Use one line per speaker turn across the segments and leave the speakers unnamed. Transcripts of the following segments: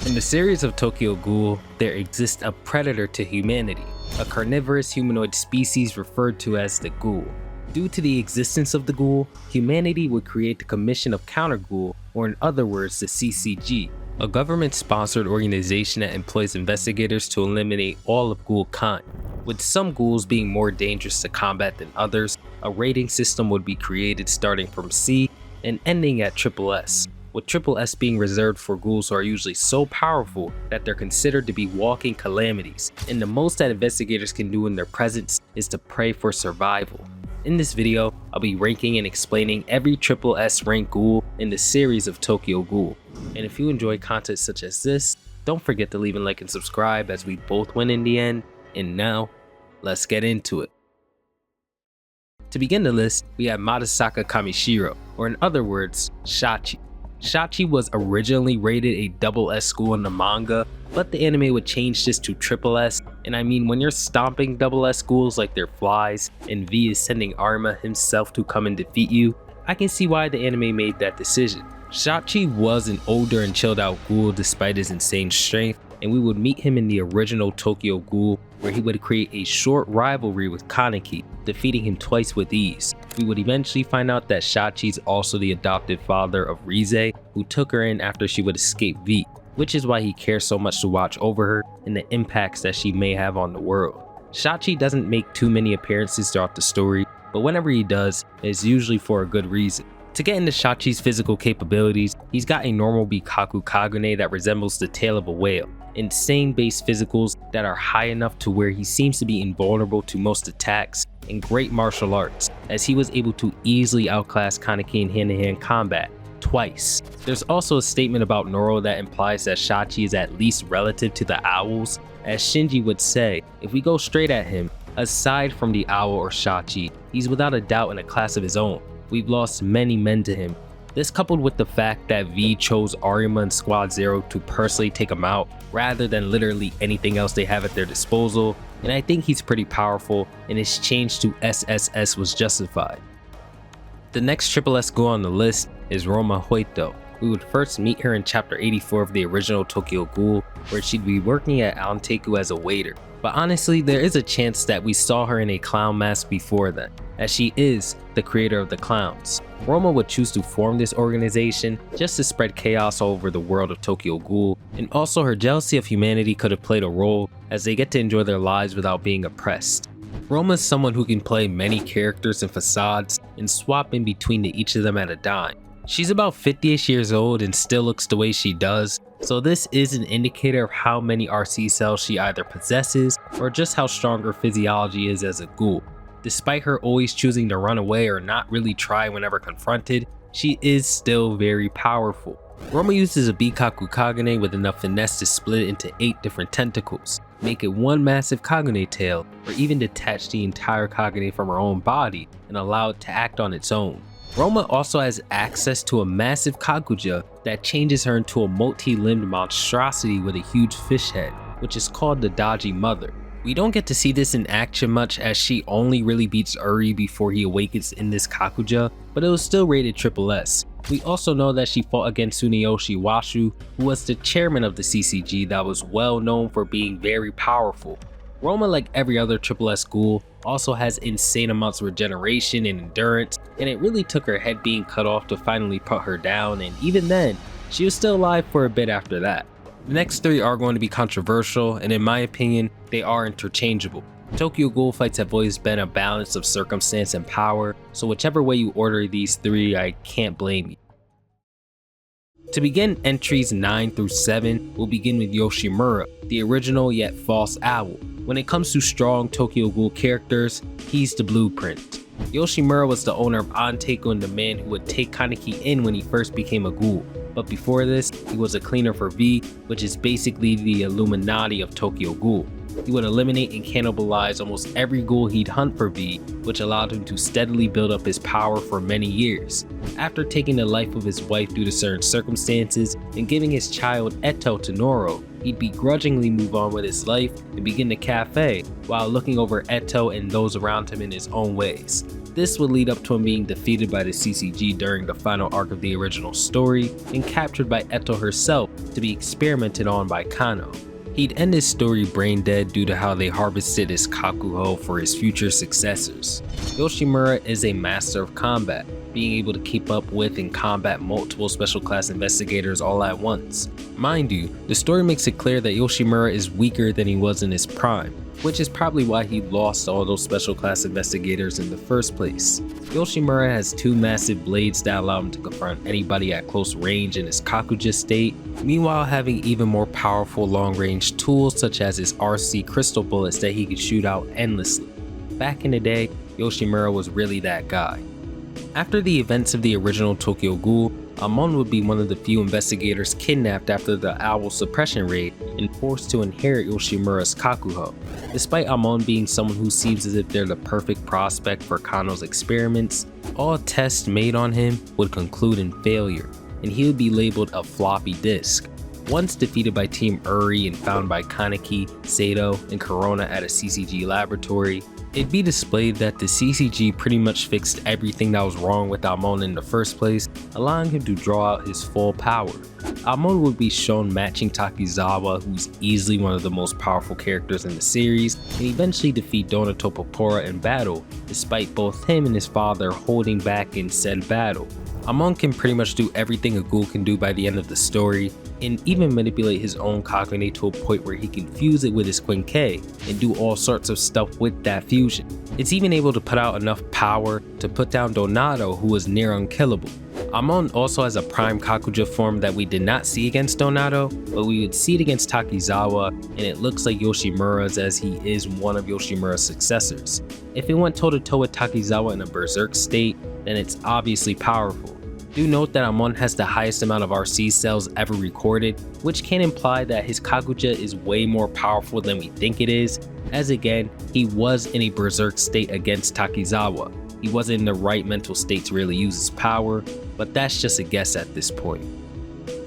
In the series of Tokyo Ghoul, there exists a predator to humanity, a carnivorous humanoid species referred to as the Ghoul. Due to the existence of the Ghoul, humanity would create the Commission of Counter-Ghoul, or in other words, the CCG, a government-sponsored organization that employs investigators to eliminate all of Ghoul kind. With some ghouls being more dangerous to combat than others, a rating system would be created starting from C and ending at SSS, with SSS being reserved for ghouls who are usually so powerful that they're considered to be walking calamities, and the most that investigators can do in their presence is to pray for survival. In this video, I'll be ranking and explaining every SSS ranked ghoul in the series of Tokyo Ghoul. And if you enjoy content such as this, don't forget to leave a like and subscribe as we both win in the end. And now, let's get into it. To begin the list, we have Matasaka Kamishiro, or in other words, Shachi. Shachi was originally rated a SS school in the manga, but the anime would change this to SSS, and I mean when you're stomping SS schools like they're flies, and V is sending Arima himself to come and defeat you, I can see why the anime made that decision. Shachi was an older and chilled out ghoul despite his insane strength, and we would meet him in the original Tokyo Ghoul, where he would create a short rivalry with Kaneki, defeating him twice with ease. We would eventually find out that Shachi's also the adopted father of Rize, who took her in after she would escape V, which is why he cares so much to watch over her and the impacts that she may have on the world. Shachi doesn't make too many appearances throughout the story, but whenever he does, it's usually for a good reason. To get into Shachi's physical capabilities, he's got a normal Bikaku Kagune that resembles the tail of a whale, insane base physicals that are high enough to where he seems to be invulnerable to most attacks, and great martial arts, as he was able to easily outclass Kaneki in hand-to-hand combat, twice. There's also a statement about Noro that implies that Shachi is at least relative to the owls, as Shinji would say, if we go straight at him, aside from the owl or Shachi, he's without a doubt in a class of his own. We've lost many men to him. This coupled with the fact that V chose Arima and Squad Zero to personally take him out rather than literally anything else they have at their disposal, and I think he's pretty powerful and his change to SSS was justified. The next SSS ghoul on the list is Roma Hoito. We would first meet her in chapter 84 of the original Tokyo Ghoul, where she'd be working at Anteku as a waiter. But honestly, there is a chance that we saw her in a clown mask before then, as she is the creator of the clowns. Roma would choose to form this organization just to spread chaos all over the world of Tokyo Ghoul, and also her jealousy of humanity could have played a role as they get to enjoy their lives without being oppressed. Roma is someone who can play many characters and facades and swap in between to each of them at a dime. She's about 50ish years old and still looks the way she does, so this is an indicator of how many RC cells she either possesses or just how strong her physiology is as a ghoul. Despite her always choosing to run away or not really try whenever confronted, she is still very powerful. Roma uses a Bikaku Kagune with enough finesse to split it into 8 different tentacles, make it one massive Kagune tail, or even detach the entire Kagune from her own body and allow it to act on its own. Roma also has access to a massive Kakuja that changes her into a multi-limbed monstrosity with a huge fish head, which is called the Daji Mother. We don't get to see this in action much as she only really beats Uri before he awakens in this Kakuja, but it was still rated SSS. We also know that she fought against Tsuneyoshi Washu, who was the chairman of the CCG that was well known for being very powerful. Roma, like every other SSS ghoul, also has insane amounts of regeneration and endurance, and it really took her head being cut off to finally put her down, and even then, she was still alive for a bit after that. The next 3 are going to be controversial, and in my opinion, they are interchangeable. Tokyo Ghoul fights have always been a balance of circumstance and power, so whichever way you order these 3, I can't blame you. To begin entries 9 through 7, we'll begin with Yoshimura, the original yet false owl. When it comes to strong Tokyo Ghoul characters, he's the blueprint. Yoshimura was the owner of Anteku and the man who would take Kaneki in when he first became a ghoul. But before this, he was a cleaner for V, which is basically the Illuminati of Tokyo Ghoul. He would eliminate and cannibalize almost every ghoul he'd hunt for V, which allowed him to steadily build up his power for many years. After taking the life of his wife due to certain circumstances and giving his child Etto to Noro, he'd begrudgingly move on with his life and begin the cafe while looking over Etto and those around him in his own ways. This would lead up to him being defeated by the CCG during the final arc of the original story and captured by Etto herself to be experimented on by Kano. He'd end his story brain dead due to how they harvested his Kakuho for his future successors. Yoshimura is a master of combat, being able to keep up with and combat multiple special class investigators all at once. Mind you, the story makes it clear that Yoshimura is weaker than he was in his prime, which is probably why he lost all those special class investigators in the first place. Yoshimura has 2 massive blades that allow him to confront anybody at close range in his Kakuja state, meanwhile having even more powerful long-range tools such as his RC crystal bullets that he could shoot out endlessly. Back in the day, Yoshimura was really that guy. After the events of the original Tokyo Ghoul, Amon would be one of the few investigators kidnapped after the owl suppression raid and forced to inherit Yoshimura's Kakuho. Despite Amon being someone who seems as if they're the perfect prospect for Kano's experiments, all tests made on him would conclude in failure, and he would be labeled a floppy disk. Once defeated by Team Uri and found by Kaneki, Seidou, and Corona at a CCG laboratory, it'd be displayed that the CCG pretty much fixed everything that was wrong with Amon in the first place, allowing him to draw out his full power. Amon would be shown matching Takizawa, who's easily one of the most powerful characters in the series, and eventually defeat Donato Popora in battle, despite both him and his father holding back in said battle. Amon can pretty much do everything a ghoul can do by the end of the story, and even manipulate his own Kagune to a point where he can fuse it with his Quinquet and do all sorts of stuff with that fusion. It's even able to put out enough power to put down Donato, who was near unkillable. Amon also has a prime Kakuja form that we did not see against Donato, but we would see it against Takizawa, and it looks like Yoshimura's as he is one of Yoshimura's successors. If it went toe to toe with Takizawa in a berserk state, then it's obviously powerful. Do note that Amon has the highest amount of RC cells ever recorded, which can imply that his Kakuja is way more powerful than we think it is, as again, he was in a berserk state against Takizawa. He wasn't in the right mental state to really use his power, but that's just a guess at this point.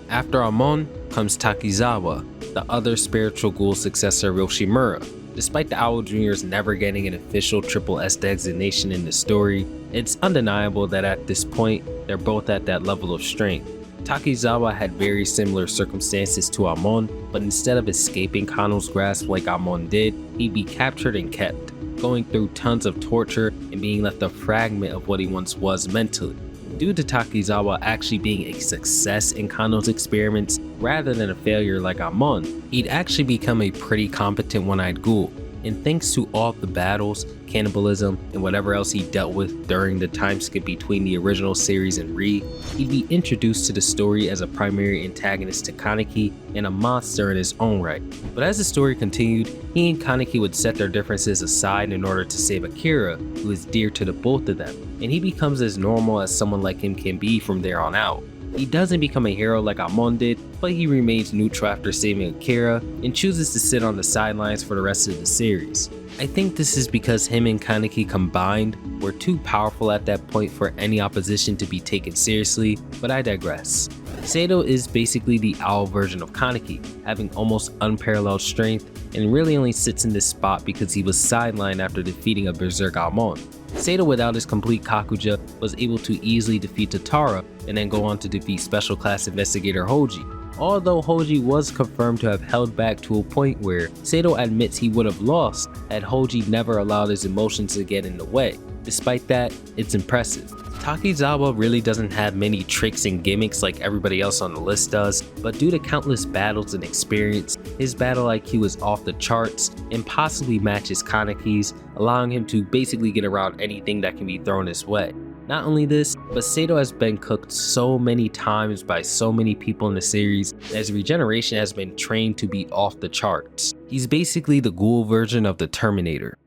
After Amon comes Takizawa, the other spiritual ghoul successor of Yoshimura. Despite the Owl Jr.'s never getting an official SSS designation in the story, it's undeniable that at this point, they're both at that level of strength. Takizawa had very similar circumstances to Amon, but instead of escaping Kano's grasp like Amon did, he'd be captured and kept, going through tons of torture and being left a fragment of what he once was mentally. Due to Takizawa actually being a success in Kano's experiments rather than a failure like Amon, he'd actually become a pretty competent one-eyed ghoul, and thanks to all the battles, cannibalism, and whatever else he dealt with during the time skip between the original series and Rize, he'd be introduced to the story as a primary antagonist to Kaneki and a monster in his own right. But as the story continued, he and Kaneki would set their differences aside in order to save Akira, who is dear to the both of them, and he becomes as normal as someone like him can be from there on out. He doesn't become a hero like Amon did, but he remains neutral after saving Akira and chooses to sit on the sidelines for the rest of the series. I think this is because him and Kaneki combined were too powerful at that point for any opposition to be taken seriously, but I digress. Seidou is basically the owl version of Kaneki, having almost unparalleled strength, and really only sits in this spot because he was sidelined after defeating a berserk Amon. Seidou without his complete Kakuja was able to easily defeat Tatara and then go on to defeat Special Class Investigator Hoji. Although Hoji was confirmed to have held back to a point where Seidou admits he would have lost had Hoji never allowed his emotions to get in the way. Despite that, it's impressive. Takizawa really doesn't have many tricks and gimmicks like everybody else on the list does, but due to countless battles and experience, his battle IQ is off the charts and possibly matches Kaneki's, allowing him to basically get around anything that can be thrown his way. Not only this, but Seidou has been cooked so many times by so many people in the series that his regeneration has been trained to be off the charts. He's basically the ghoul version of the Terminator.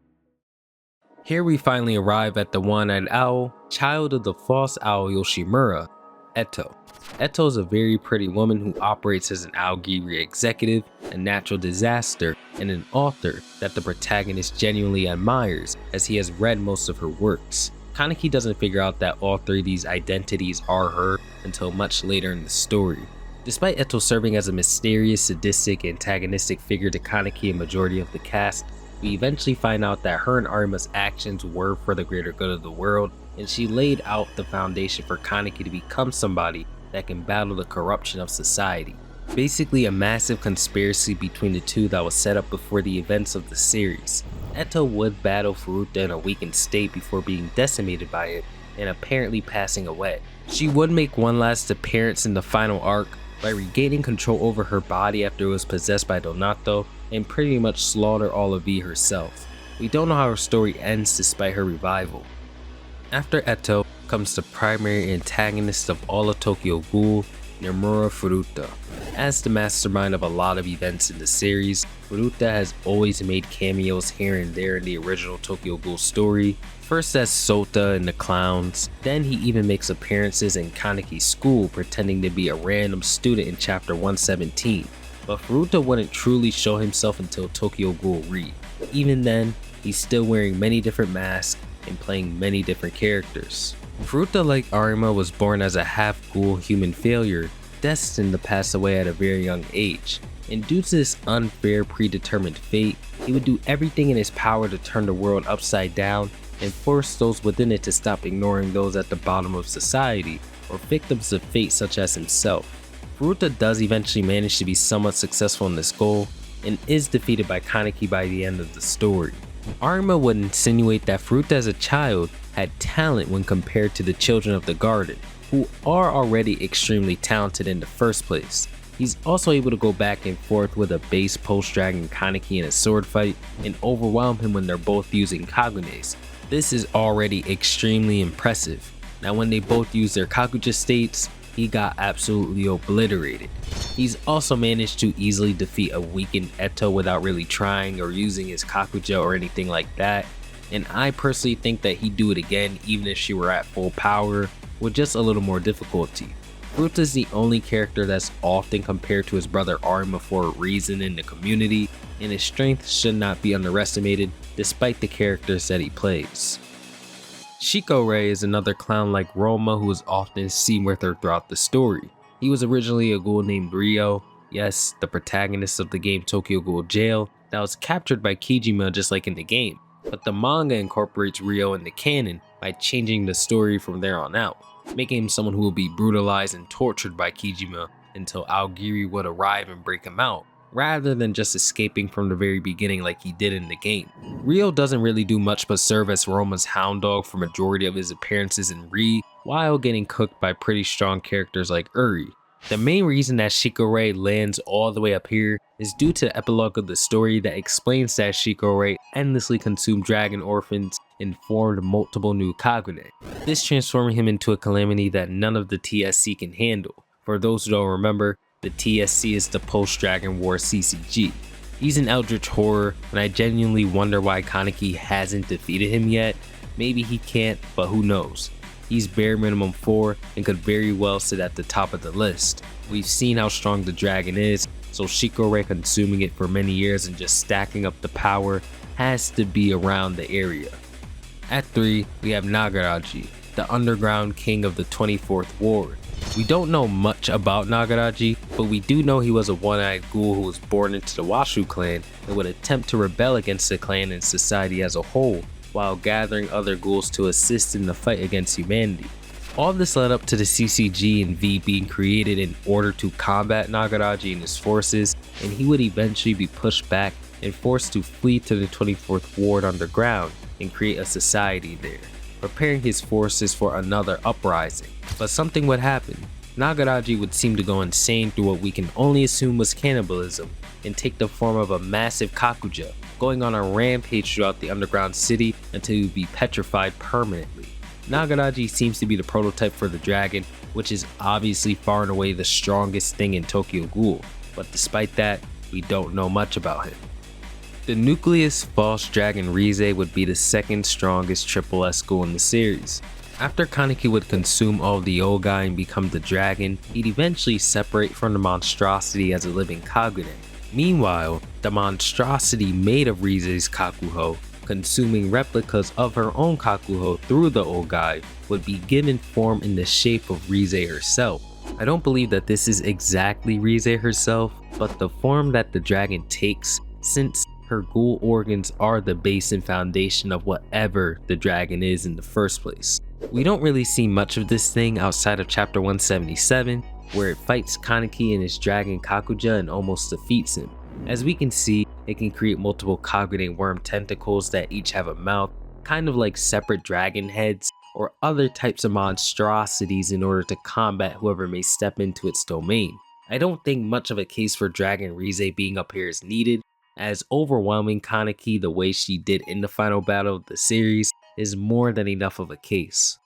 Here we finally arrive at the one-eyed owl, child of the false owl Yoshimura, Etto. Etto is a very pretty woman who operates as an Aogiri executive, a natural disaster, and an author that the protagonist genuinely admires as he has read most of her works. Kaneki doesn't figure out that all three of these identities are her until much later in the story. Despite Etto serving as a mysterious, sadistic, antagonistic figure to Kaneki and majority of the cast, We eventually find out that her and Arima's actions were for the greater good of the world, and she laid out the foundation for Kaneki to become somebody that can battle the corruption of society. Basically a massive conspiracy between the two that was set up before the events of the series. Etto would battle Furuta in a weakened state before being decimated by it and apparently passing away. She would make one last appearance in the final arc by regaining control over her body after it was possessed by Donato and pretty much slaughter all of V herself. We don't know how her story ends despite her revival. After Etto comes the primary antagonist of all of Tokyo Ghoul, Nimura Furuta. As the mastermind of a lot of events in the series, Furuta has always made cameos here and there in the original Tokyo Ghoul story, first as Sota in the Clowns, then he even makes appearances in Kaneki's school pretending to be a random student in chapter 117. But Furuta wouldn't truly show himself until Tokyo Ghoul Re. Even then, he's still wearing many different masks and playing many different characters. Furuta, like Arima, was born as a half-ghoul human failure, destined to pass away at a very young age, and due to this unfair predetermined fate, he would do everything in his power to turn the world upside down and force those within it to stop ignoring those at the bottom of society or victims of fate such as himself. Furuta does eventually manage to be somewhat successful in this goal and is defeated by Kaneki by the end of the story. Arima would insinuate that Furuta as a child had talent when compared to the children of the garden, who are already extremely talented in the first place. He's also able to go back and forth with a base post-dragon Kaneki in a sword fight and overwhelm him when they're both using Kagunes. This is already extremely impressive. Now when they both use their Kakuja states, he got absolutely obliterated. He's also managed to easily defeat a weakened Etto without really trying or using his Kakuja or anything like that, and I personally think that he'd do it again even if she were at full power with just a little more difficulty. Furuta is the only character that's often compared to his brother Arima for a reason in the community, and his strength should not be underestimated despite the characters that he plays. Shikorae is another clown like Roma who is often seen with her throughout the story. He was originally a ghoul named Ryo, yes, the protagonist of the game Tokyo Ghoul Jail, that was captured by Kijima just like in the game, but the manga incorporates Ryo in the canon by changing the story from there on out, making him someone who will be brutalized and tortured by Kijima until Aogiri would arrive and break him out, rather than just escaping from the very beginning like he did in the game. Ryo doesn't really do much but serve as Roma's hound dog for majority of his appearances in Re, while getting cooked by pretty strong characters like Uri. The main reason that Shikorae lands all the way up here is due to the epilogue of the story that explains that Shikorae endlessly consumed dragon orphans and formed multiple new Kagune, this transforming him into a calamity that none of the TSC can handle. For those who don't remember, the TSC is the post-Dragon War CCG. He's an eldritch horror, and I genuinely wonder why Kaneki hasn't defeated him yet. Maybe he can't, but who knows. He's bare minimum 4 and could very well sit at the top of the list. We've seen how strong the dragon is, so Shikorae consuming it for many years and just stacking up the power has to be around the area. At 3, we have Nagaraj, the underground king of the 24th Ward. We don't know much about Nagaraj, but we do know he was a one-eyed ghoul who was born into the Washu clan and would attempt to rebel against the clan and society as a whole, while gathering other ghouls to assist in the fight against humanity. All this led up to the CCG and V being created in order to combat Nagaraj and his forces, and he would eventually be pushed back and forced to flee to the 24th Ward underground and create a society there, preparing his forces for another uprising. But something would happen. Nagaraj would seem to go insane through what we can only assume was cannibalism and take the form of a massive Kakuja, going on a rampage throughout the underground city until he would be petrified permanently. Nagaraj seems to be the prototype for the dragon, which is obviously far and away the strongest thing in Tokyo Ghoul, but despite that, we don't know much about him. The Nucleus False Dragon Rize would be the second strongest triple S ghoul in the series. After Kaneki would consume all the Ogai and become the dragon, he'd eventually separate from the monstrosity as a living Kagune. Meanwhile, the monstrosity made of Rize's Kakuho, consuming replicas of her own Kakuho through the Ogai, would be given form in the shape of Rize herself. I don't believe that this is exactly Rize herself, but the form that the dragon takes, since her ghoul organs are the base and foundation of whatever the dragon is in the first place. We don't really see much of this thing outside of chapter 177, where it fights Kaneki and his dragon Kakuja and almost defeats him. As we can see, it can create multiple cognate worm tentacles that each have a mouth, kind of like separate dragon heads or other types of monstrosities in order to combat whoever may step into its domain. I don't think much of a case for Dragon Rize being up here is needed, as overwhelming Kaneki the way she did in the final battle of the series is more than enough of a case.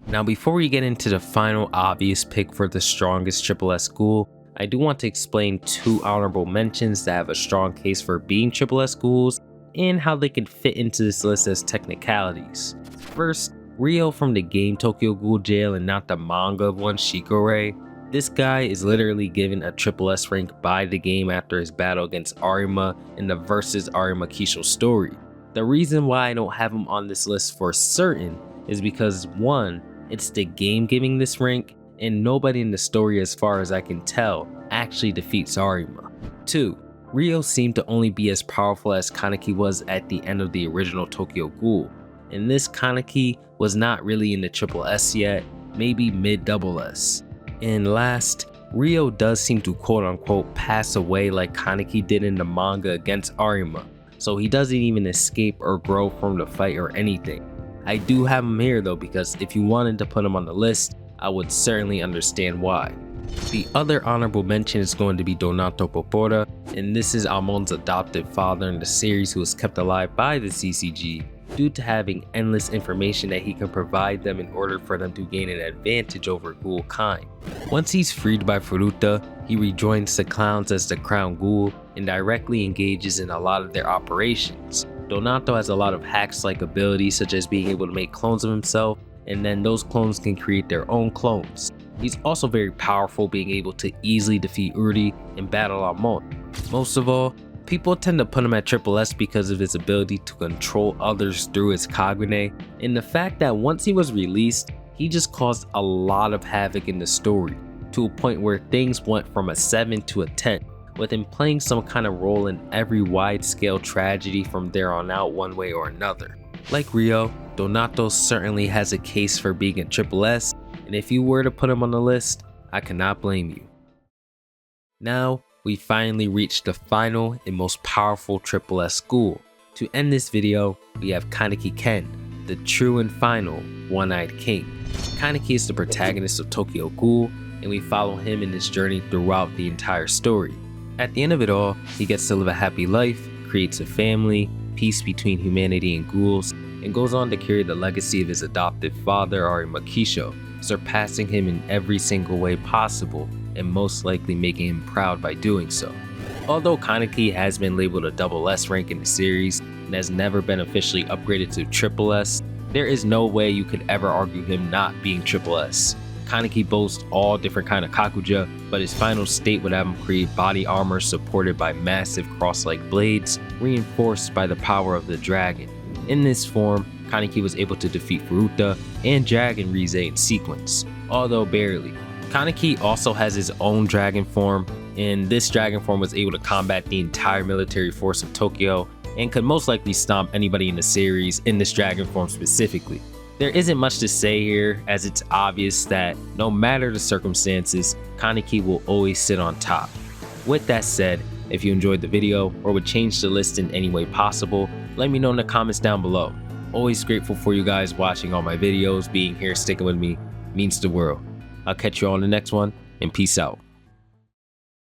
Now before we get into the final obvious pick for the strongest SSS ghoul, I do want to explain two honorable mentions that have a strong case for being SSS ghouls and how they can fit into this list as technicalities. First, Ryo from the game Tokyo Ghoul Jail and not the manga of one, Shikorae. This guy is literally given a SSS rank by the game after his battle against Arima in the Versus Arima Kisho story. The reason why I don't have him on this list for certain is because 1, it's the game giving this rank, and nobody in the story as far as I can tell actually defeats Arima. 2, Ryo seemed to only be as powerful as Kaneki was at the end of the original Tokyo Ghoul, and this Kaneki was not really in the SSS yet, maybe mid-SS. And last, Ryo does seem to quote-unquote pass away like Kaneki did in the manga against Arima, so he doesn't even escape or grow from the fight or anything. I do have him here though, because if you wanted to put him on the list, I would certainly understand why. The other honorable mention is going to be Donato Popora, and this is Amon's adopted father in the series who was kept alive by the CCG due to having endless information that he can provide them in order for them to gain an advantage over ghoul kind. Once he's freed by Furuta, he rejoins the clowns as the crown ghoul and directly engages in a lot of their operations. Donato has a lot of hacks-like abilities such as being able to make clones of himself, and then those clones can create their own clones. He's also very powerful, being able to easily defeat Uri and battle Amon. Most of all, people tend to put him at SSS because of his ability to control others through his cognate, and the fact that once he was released, he just caused a lot of havoc in the story, to a point where things went from a 7 to a 10, with him playing some kind of role in every wide-scale tragedy from there on out one way or another. Like Ryo, Donato certainly has a case for being a SSS, and if you were to put him on the list, I cannot blame you. Now, we finally reached the final and most powerful SSS ghoul. To end this video, we have Kaneki Ken, the true and final One-Eyed King. Kaneki is the protagonist of Tokyo Ghoul, and we follow him in his journey throughout the entire story. At the end of it all, he gets to live a happy life, creates a family, peace between humanity and ghouls, and goes on to carry the legacy of his adopted father Arima Kisho, surpassing him in every single way possible, and most likely making him proud by doing so. Although Kaneki has been labeled a SS rank in the series and has never been officially upgraded to SSS, there is no way you could ever argue him not being SSS. Kaneki boasts all different kind of Kakuja, but his final state would have him create body armor supported by massive cross-like blades, reinforced by the power of the dragon. In this form, Kaneki was able to defeat Furuta and Dragon Rize in sequence, although barely. Kaneki also has his own dragon form, and this dragon form was able to combat the entire military force of Tokyo and could most likely stomp anybody in the series in this dragon form specifically. There isn't much to say here, as it's obvious that no matter the circumstances, Kaneki will always sit on top. With that said, if you enjoyed the video or would change the list in any way possible, let me know in the comments down below. Always grateful for you guys watching all my videos, being here, sticking with me, means the world. I'll catch you all in the next one, and peace out.